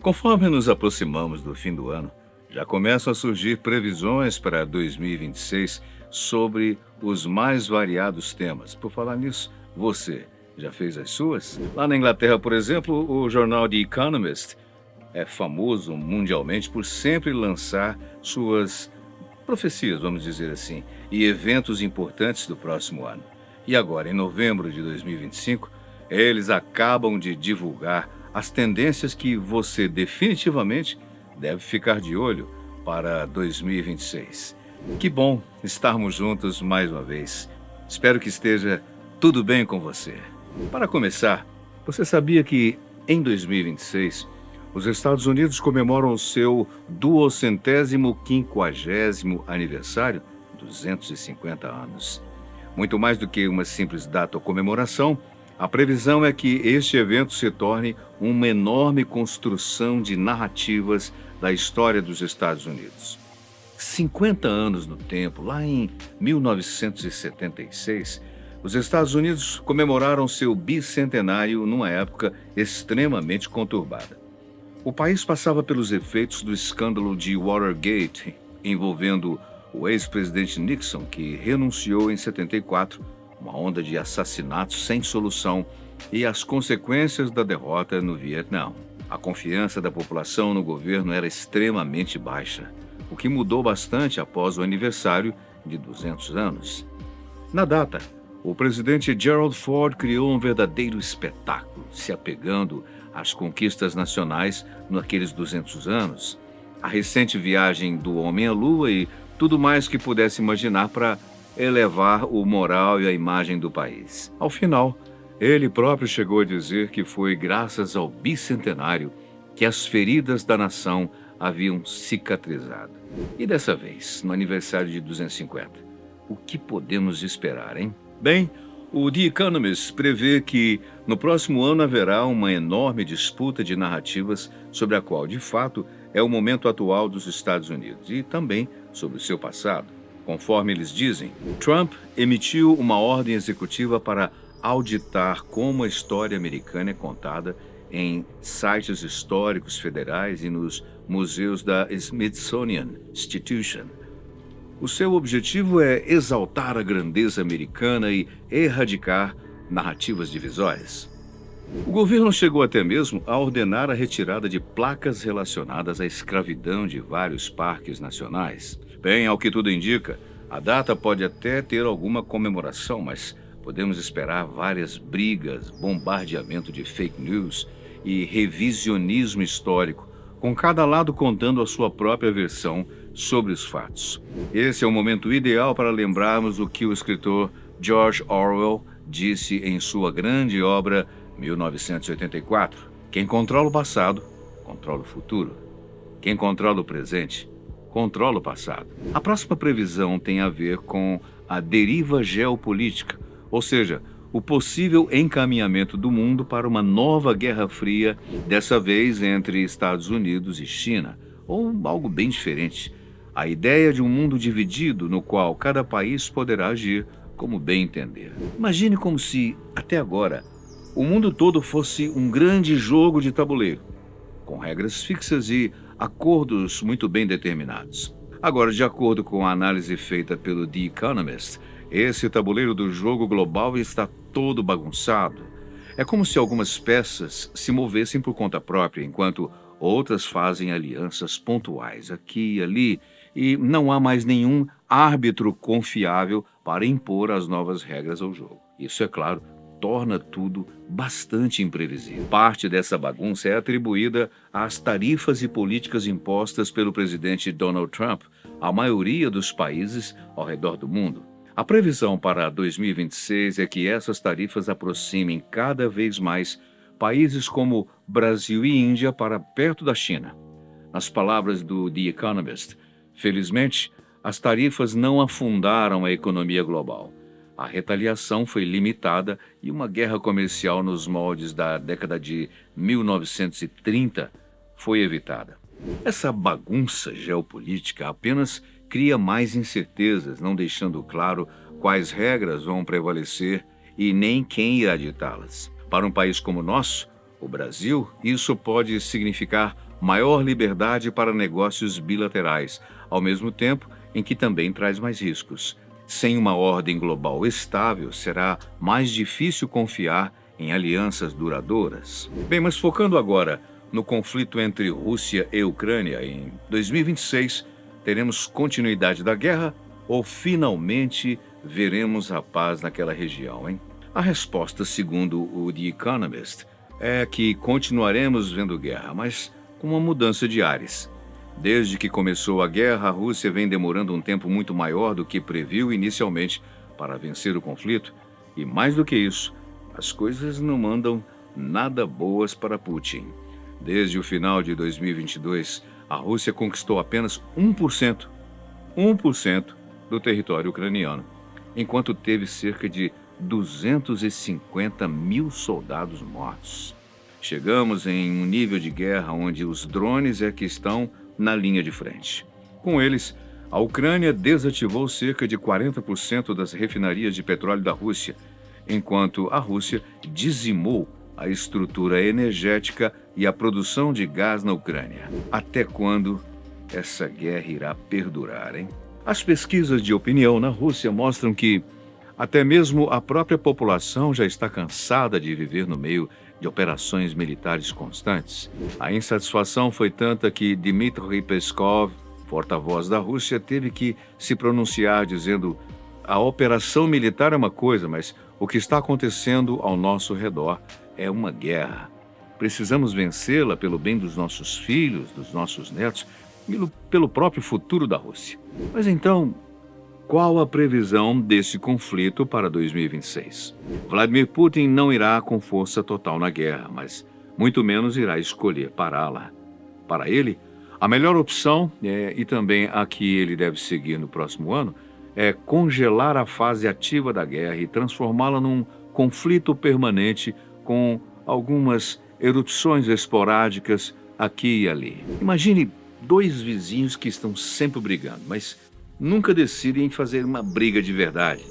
Conforme nos aproximamos do fim do ano, já começam a surgir previsões para 2026 sobre os mais variados temas. Por falar nisso, você já fez as suas? Lá na Inglaterra, por exemplo, o jornal The Economist é famoso mundialmente por sempre lançar suas profecias, vamos dizer assim, e eventos importantes do próximo ano. E agora, em novembro de 2025, eles acabam de divulgar as tendências que você definitivamente deve ficar de olho para 2026. Que bom estarmos juntos mais uma vez. Espero que esteja tudo bem com você. Para começar, você sabia que em 2026 os Estados Unidos comemoram o seu 250º aniversário, 250 anos. Muito mais do que uma simples data ou comemoração, a previsão é que este evento se torne uma enorme construção de narrativas da história dos Estados Unidos. 50 anos no tempo, lá em 1976, os Estados Unidos comemoraram seu bicentenário numa época extremamente conturbada. O país passava pelos efeitos do escândalo de Watergate, envolvendo o ex-presidente Nixon, que renunciou em 74, uma onda de assassinatos sem solução e as consequências da derrota no Vietnã. A confiança da população no governo era extremamente baixa, o que mudou bastante após o aniversário de 200 anos. Na data, o presidente Gerald Ford criou um verdadeiro espetáculo, se apegando às conquistas nacionais naqueles 200 anos, a recente viagem do homem à Lua e tudo mais que pudesse imaginar para elevar o moral e a imagem do país. Ao final, ele próprio chegou a dizer que foi graças ao bicentenário que as feridas da nação haviam cicatrizado. E dessa vez, no aniversário de 250, o que podemos esperar, hein? Bem, o The Economist prevê que no próximo ano haverá uma enorme disputa de narrativas sobre a qual, de fato, é o momento atual dos Estados Unidos e também sobre o seu passado. Conforme eles dizem, Trump emitiu uma ordem executiva para auditar como a história americana é contada em sites históricos federais e nos museus da Smithsonian Institution. O seu objetivo é exaltar a grandeza americana e erradicar narrativas divisórias. O governo chegou até mesmo a ordenar a retirada de placas relacionadas à escravidão de vários parques nacionais. Bem, ao que tudo indica, a data pode até ter alguma comemoração, mas podemos esperar várias brigas, bombardeamento de fake news e revisionismo histórico, com cada lado contando a sua própria versão sobre os fatos. Esse é o momento ideal para lembrarmos o que o escritor George Orwell disse em sua grande obra 1984. Quem controla o passado, controla o futuro. Quem controla o presente, controla o passado. A próxima previsão tem a ver com a deriva geopolítica, ou seja, o possível encaminhamento do mundo para uma nova Guerra Fria, dessa vez entre Estados Unidos e China, ou algo bem diferente. A ideia de um mundo dividido no qual cada país poderá agir como bem entender. Imagine como se, até agora, o mundo todo fosse um grande jogo de tabuleiro, com regras fixas e acordos muito bem determinados. Agora, de acordo com a análise feita pelo The Economist, esse tabuleiro do jogo global está todo bagunçado. É como se algumas peças se movessem por conta própria, enquanto outras fazem alianças pontuais aqui e ali, e não há mais nenhum árbitro confiável para impor as novas regras ao jogo. Isso, é claro, torna tudo bastante imprevisível. Parte dessa bagunça é atribuída às tarifas e políticas impostas pelo presidente Donald Trump à maioria dos países ao redor do mundo. A previsão para 2026 é que essas tarifas aproximem cada vez mais países como Brasil e Índia para perto da China. Nas palavras do The Economist, felizmente, as tarifas não afundaram a economia global. A retaliação foi limitada e uma guerra comercial nos moldes da década de 1930 foi evitada. Essa bagunça geopolítica apenas cria mais incertezas, não deixando claro quais regras vão prevalecer e nem quem irá ditá-las. Para um país como o nosso, o Brasil, isso pode significar maior liberdade para negócios bilaterais, ao mesmo tempo em que também traz mais riscos. Sem uma ordem global estável, será mais difícil confiar em alianças duradouras. Bem, mas focando agora no conflito entre Rússia e Ucrânia, em 2026, teremos continuidade da guerra ou finalmente veremos a paz naquela região, hein? A resposta, segundo o The Economist, é que continuaremos vendo guerra, mas com uma mudança de ares. Desde que começou a guerra, a Rússia vem demorando um tempo muito maior do que previu inicialmente para vencer o conflito, e mais do que isso, as coisas não andam nada boas para Putin. Desde o final de 2022, a Rússia conquistou apenas 1% do território ucraniano, enquanto teve cerca de 250 mil soldados mortos. Chegamos em um nível de guerra onde os drones é que estão na linha de frente. Com eles, a Ucrânia desativou cerca de 40% das refinarias de petróleo da Rússia, enquanto a Rússia dizimou a estrutura energética e a produção de gás na Ucrânia. Até quando essa guerra irá perdurar, hein? As pesquisas de opinião na Rússia mostram que até mesmo a própria população já está cansada de viver no meio de operações militares constantes. A insatisfação foi tanta que Dmitry Peskov, porta-voz da Rússia, teve que se pronunciar dizendo: a operação militar é uma coisa, mas o que está acontecendo ao nosso redor é uma guerra. Precisamos vencê-la pelo bem dos nossos filhos, dos nossos netos, e pelo próprio futuro da Rússia. Mas então, qual a previsão desse conflito para 2026? Vladimir Putin não irá com força total na guerra, mas muito menos irá escolher pará-la. Para ele, a melhor opção, e também a que ele deve seguir no próximo ano, é congelar a fase ativa da guerra e transformá-la num conflito permanente com algumas erupções esporádicas aqui e ali. Imagine dois vizinhos que estão sempre brigando, mas nunca decidem fazer uma briga de verdade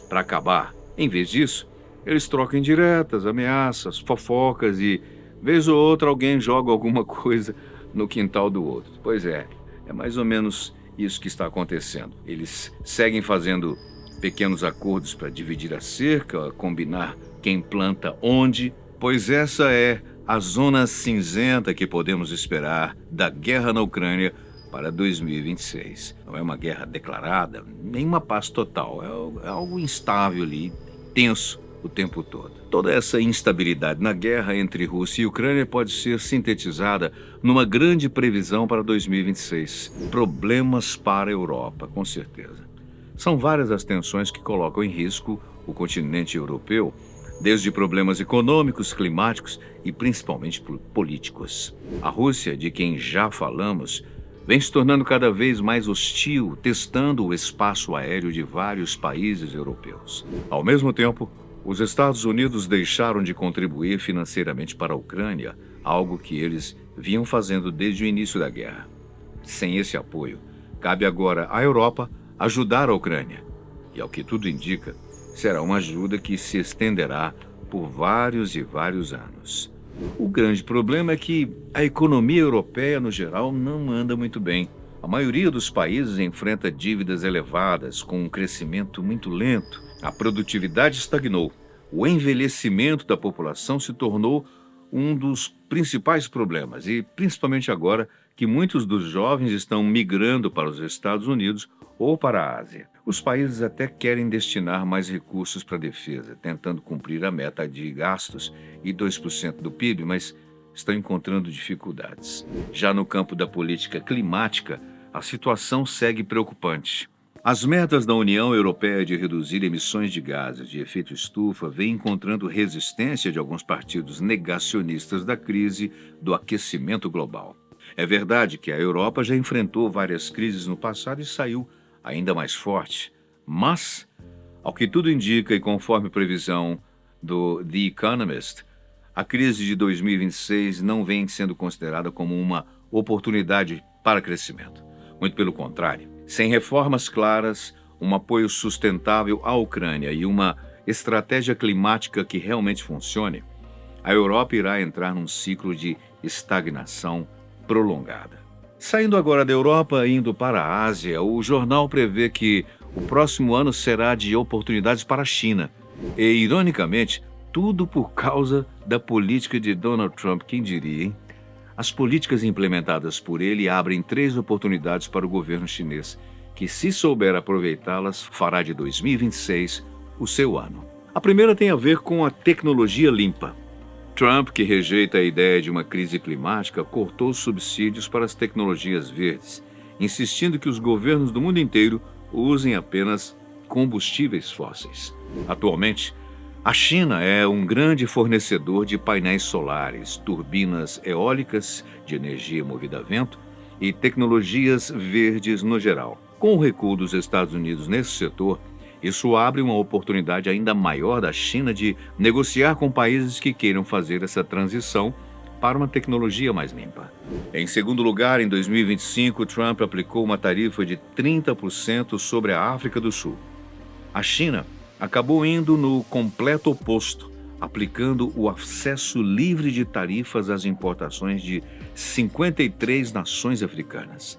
para acabar. Em vez disso, eles trocam indiretas, ameaças, fofocas e, vez ou outra, alguém joga alguma coisa no quintal do outro. Pois é mais ou menos isso que está acontecendo. Eles seguem fazendo pequenos acordos para dividir a cerca, combinar quem planta onde, pois essa é a zona cinzenta que podemos esperar da guerra na Ucrânia para 2026. Não é uma guerra declarada, nem uma paz total. É algo instável ali, tenso o tempo todo. Toda essa instabilidade na guerra entre Rússia e Ucrânia pode ser sintetizada numa grande previsão para 2026. Problemas para a Europa, com certeza. São várias as tensões que colocam em risco o continente europeu, desde problemas econômicos, climáticos e principalmente políticos. A Rússia, de quem já falamos, vem se tornando cada vez mais hostil, testando o espaço aéreo de vários países europeus. Ao mesmo tempo, os Estados Unidos deixaram de contribuir financeiramente para a Ucrânia, algo que eles vinham fazendo desde o início da guerra. Sem esse apoio, cabe agora à Europa ajudar a Ucrânia. E, ao que tudo indica, será uma ajuda que se estenderá por vários e vários anos. O grande problema é que a economia europeia, no geral, não anda muito bem. A maioria dos países enfrenta dívidas elevadas, com um crescimento muito lento. A produtividade estagnou. O envelhecimento da população se tornou um dos principais problemas, e principalmente agora que muitos dos jovens estão migrando para os Estados Unidos ou para a Ásia. Os países até querem destinar mais recursos para a defesa, tentando cumprir a meta de gastos e 2% do PIB, mas estão encontrando dificuldades. Já no campo da política climática, a situação segue preocupante. As metas da União Europeia de reduzir emissões de gases de efeito estufa vêm encontrando resistência de alguns partidos negacionistas da crise do aquecimento global. É verdade que a Europa já enfrentou várias crises no passado e saiu ainda mais forte, mas, ao que tudo indica e conforme previsão do The Economist, a crise de 2026 não vem sendo considerada como uma oportunidade para crescimento. Muito pelo contrário. Sem reformas claras, um apoio sustentável à Ucrânia e uma estratégia climática que realmente funcione, a Europa irá entrar num ciclo de estagnação prolongada. Saindo agora da Europa e indo para a Ásia, o jornal prevê que o próximo ano será de oportunidades para a China. E, ironicamente, tudo por causa da política de Donald Trump, quem diria, hein? As políticas implementadas por ele abrem 3 oportunidades para o governo chinês, que, se souber aproveitá-las, fará de 2026 o seu ano. A primeira tem a ver com a tecnologia limpa. Trump, que rejeita a ideia de uma crise climática, cortou os subsídios para as tecnologias verdes, insistindo que os governos do mundo inteiro usem apenas combustíveis fósseis. Atualmente, a China é um grande fornecedor de painéis solares, turbinas eólicas de energia movida a vento e tecnologias verdes no geral. Com o recuo dos Estados Unidos nesse setor, isso abre uma oportunidade ainda maior da China de negociar com países que queiram fazer essa transição para uma tecnologia mais limpa. Em segundo lugar, em 2025, Trump aplicou uma tarifa de 30% sobre a África do Sul. A China acabou indo no completo oposto, aplicando o acesso livre de tarifas às importações de 53 nações africanas.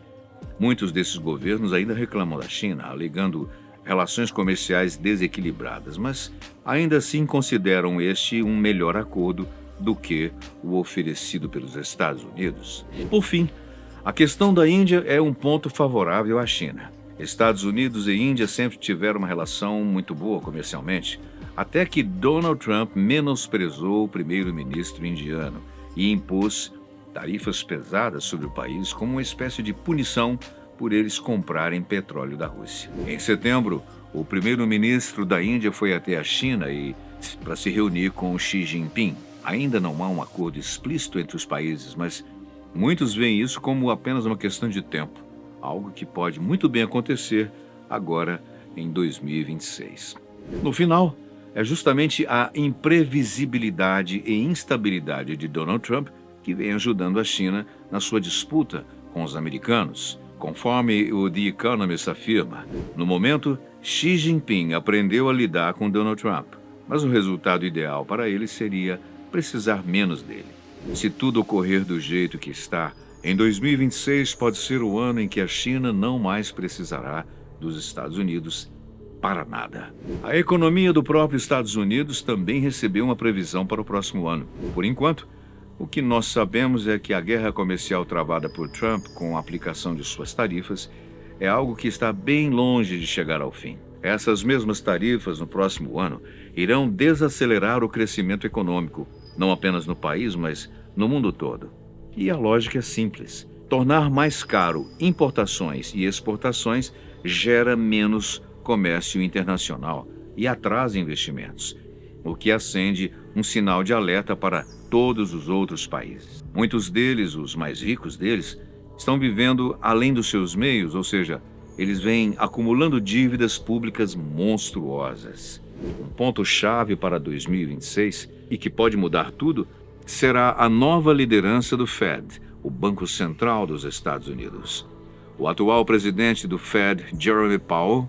Muitos desses governos ainda reclamam da China, alegando relações comerciais desequilibradas, mas ainda assim consideram este um melhor acordo do que o oferecido pelos Estados Unidos. Por fim, a questão da Índia é um ponto favorável à China. Estados Unidos e Índia sempre tiveram uma relação muito boa comercialmente, até que Donald Trump menosprezou o primeiro-ministro indiano e impôs tarifas pesadas sobre o país como uma espécie de punição por eles comprarem petróleo da Rússia. Em setembro, o primeiro-ministro da Índia foi até a China para se reunir com Xi Jinping. Ainda não há um acordo explícito entre os países, mas muitos veem isso como apenas uma questão de tempo, algo que pode muito bem acontecer agora em 2026. No final, é justamente a imprevisibilidade e instabilidade de Donald Trump que vem ajudando a China na sua disputa com os americanos. Conforme o The Economist afirma, no momento, Xi Jinping aprendeu a lidar com Donald Trump, mas o resultado ideal para ele seria precisar menos dele. Se tudo ocorrer do jeito que está, em 2026 pode ser o ano em que a China não mais precisará dos Estados Unidos para nada. A economia do próprio Estados Unidos também recebeu uma previsão para o próximo ano. Por enquanto, o que nós sabemos é que a guerra comercial travada por Trump com a aplicação de suas tarifas é algo que está bem longe de chegar ao fim. Essas mesmas tarifas no próximo ano irão desacelerar o crescimento econômico, não apenas no país, mas no mundo todo. E a lógica é simples. Tornar mais caro importações e exportações gera menos comércio internacional e atrasa investimentos, o que acende um sinal de alerta para todos os outros países. Muitos deles, os mais ricos deles, estão vivendo além dos seus meios, ou seja, eles vêm acumulando dívidas públicas monstruosas. Um ponto-chave para 2026, e que pode mudar tudo, será a nova liderança do Fed, o Banco Central dos Estados Unidos. O atual presidente do Fed, Jerome Powell,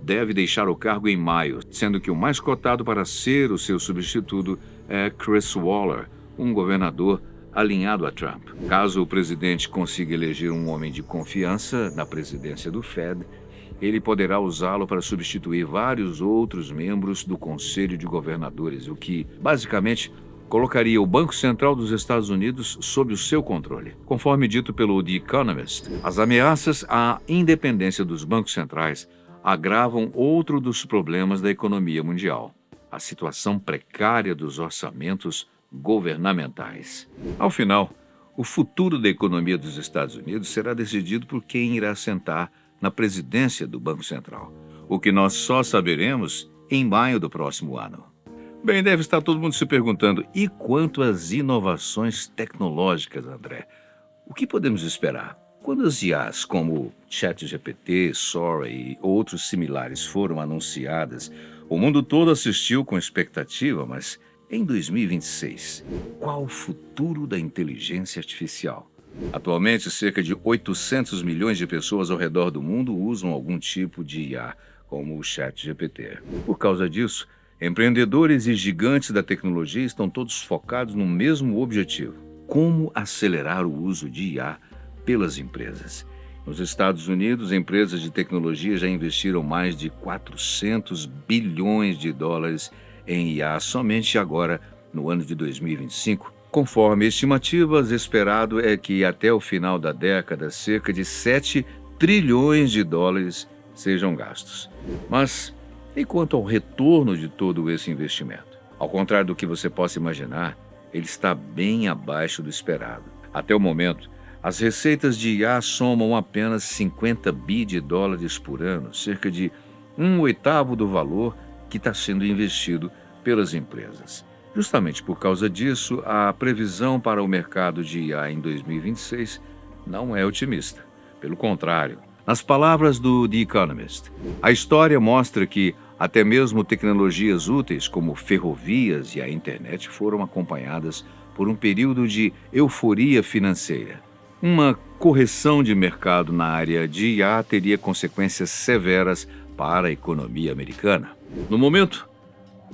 deve deixar o cargo em maio, sendo que o mais cotado para ser o seu substituto é Chris Waller, um governador alinhado a Trump. Caso o presidente consiga eleger um homem de confiança na presidência do Fed, ele poderá usá-lo para substituir vários outros membros do Conselho de Governadores, o que, basicamente, colocaria o Banco Central dos Estados Unidos sob o seu controle. Conforme dito pelo The Economist, as ameaças à independência dos bancos centrais agravam outro dos problemas da economia mundial: a situação precária dos orçamentos governamentais. Ao final, o futuro da economia dos Estados Unidos será decidido por quem irá sentar na presidência do Banco Central, o que nós só saberemos em maio do próximo ano. Bem, deve estar todo mundo se perguntando, e quanto às inovações tecnológicas, André? O que podemos esperar? Quando as IAs como ChatGPT, Sora e outros similares foram anunciadas, o mundo todo assistiu com expectativa, mas em 2026, qual o futuro da inteligência artificial? Atualmente, cerca de 800 milhões de pessoas ao redor do mundo usam algum tipo de IA, como o ChatGPT. Por causa disso, empreendedores e gigantes da tecnologia estão todos focados no mesmo objetivo: como acelerar o uso de IA pelas empresas. Nos Estados Unidos, empresas de tecnologia já investiram mais de 400 bilhões de dólares em IA somente agora, no ano de 2025. Conforme estimativas, esperado é que até o final da década, cerca de 7 trilhões de dólares sejam gastos. Mas e quanto ao retorno de todo esse investimento? Ao contrário do que você possa imaginar, ele está bem abaixo do esperado. Até o momento, as receitas de IA somam apenas 50 bi de dólares por ano, cerca de um oitavo do valor que está sendo investido pelas empresas. Justamente por causa disso, a previsão para o mercado de IA em 2026 não é otimista. Pelo contrário, nas palavras do The Economist, a história mostra que até mesmo tecnologias úteis como ferrovias e a internet foram acompanhadas por um período de euforia financeira. Uma correção de mercado na área de IA teria consequências severas para a economia americana. No momento,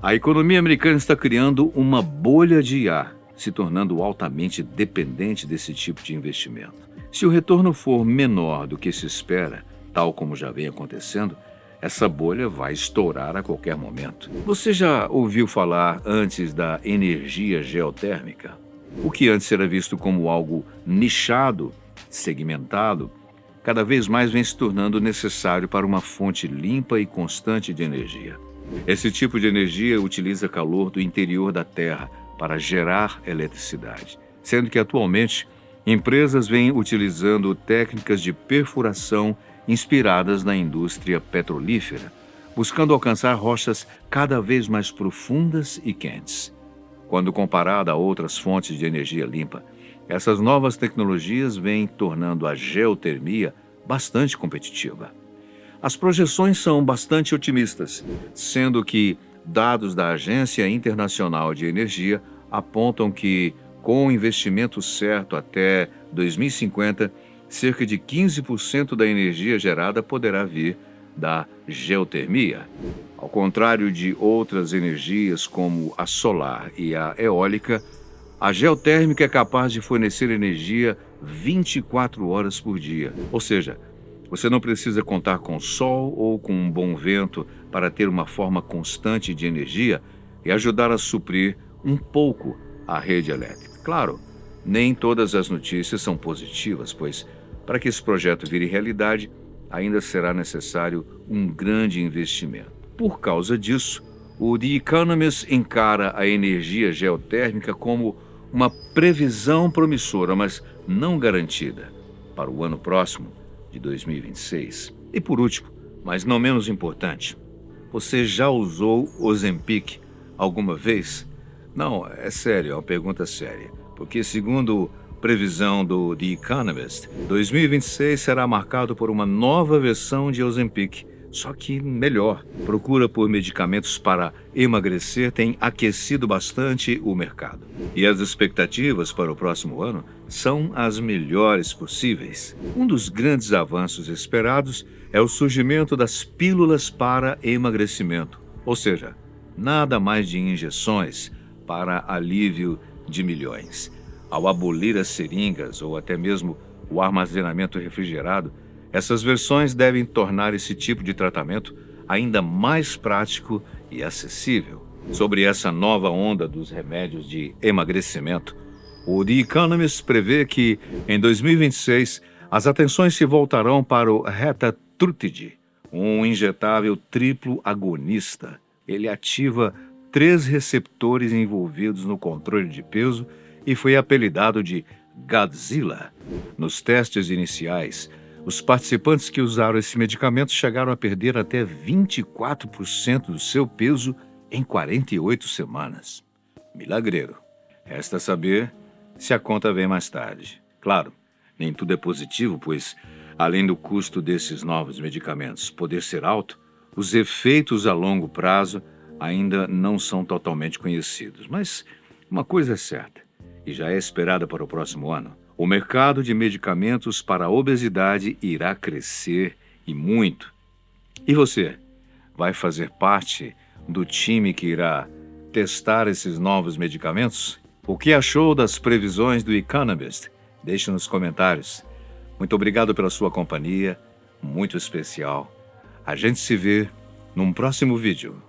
a economia americana está criando uma bolha de IA, se tornando altamente dependente desse tipo de investimento. Se o retorno for menor do que se espera, tal como já vem acontecendo, essa bolha vai estourar a qualquer momento. Você já ouviu falar antes da energia geotérmica? O que antes era visto como algo nichado, segmentado, cada vez mais vem se tornando necessário para uma fonte limpa e constante de energia. Esse tipo de energia utiliza calor do interior da Terra para gerar eletricidade, sendo que atualmente empresas vêm utilizando técnicas de perfuração inspiradas na indústria petrolífera, buscando alcançar rochas cada vez mais profundas e quentes. Quando comparada a outras fontes de energia limpa, essas novas tecnologias vêm tornando a geotermia bastante competitiva. As projeções são bastante otimistas, sendo que dados da Agência Internacional de Energia apontam que, com o investimento certo até 2050, cerca de 15% da energia gerada poderá vir da geotermia. Ao contrário de outras energias como a solar e a eólica, a geotérmica é capaz de fornecer energia 24 horas por dia. Ou seja, você não precisa contar com sol ou com um bom vento para ter uma forma constante de energia e ajudar a suprir um pouco a rede elétrica. Claro, nem todas as notícias são positivas, pois para que esse projeto vire realidade, ainda será necessário um grande investimento. Por causa disso, o The Economist encara a energia geotérmica como uma previsão promissora, mas não garantida, para o ano próximo, de 2026. E por último, mas não menos importante, você já usou Ozempic alguma vez? Não, é sério, é uma pergunta séria, porque segundo previsão do The Economist, 2026 será marcado por uma nova versão de Ozempic, só que melhor. Procura por medicamentos para emagrecer tem aquecido bastante o mercado. E as expectativas para o próximo ano são as melhores possíveis. Um dos grandes avanços esperados é o surgimento das pílulas para emagrecimento, ou seja, nada mais de injeções para alívio de milhões. Ao abolir as seringas ou até mesmo o armazenamento refrigerado, essas versões devem tornar esse tipo de tratamento ainda mais prático e acessível. Sobre essa nova onda dos remédios de emagrecimento, o The Economist prevê que, em 2026, as atenções se voltarão para o Retatrutide, um injetável triplo agonista. Ele ativa 3 receptores envolvidos no controle de peso e foi apelidado de Godzilla. Nos testes iniciais, os participantes que usaram esse medicamento chegaram a perder até 24% do seu peso em 48 semanas. Milagreiro. Resta saber se a conta vem mais tarde. Claro, nem tudo é positivo, pois, além do custo desses novos medicamentos poder ser alto, os efeitos a longo prazo ainda não são totalmente conhecidos. Mas uma coisa é certa, e já é esperada para o próximo ano: o mercado de medicamentos para a obesidade irá crescer e muito. E você vai fazer parte do time que irá testar esses novos medicamentos? O que achou das previsões do Economist? Deixe nos comentários. Muito obrigado pela sua companhia, muito especial. A gente se vê num próximo vídeo.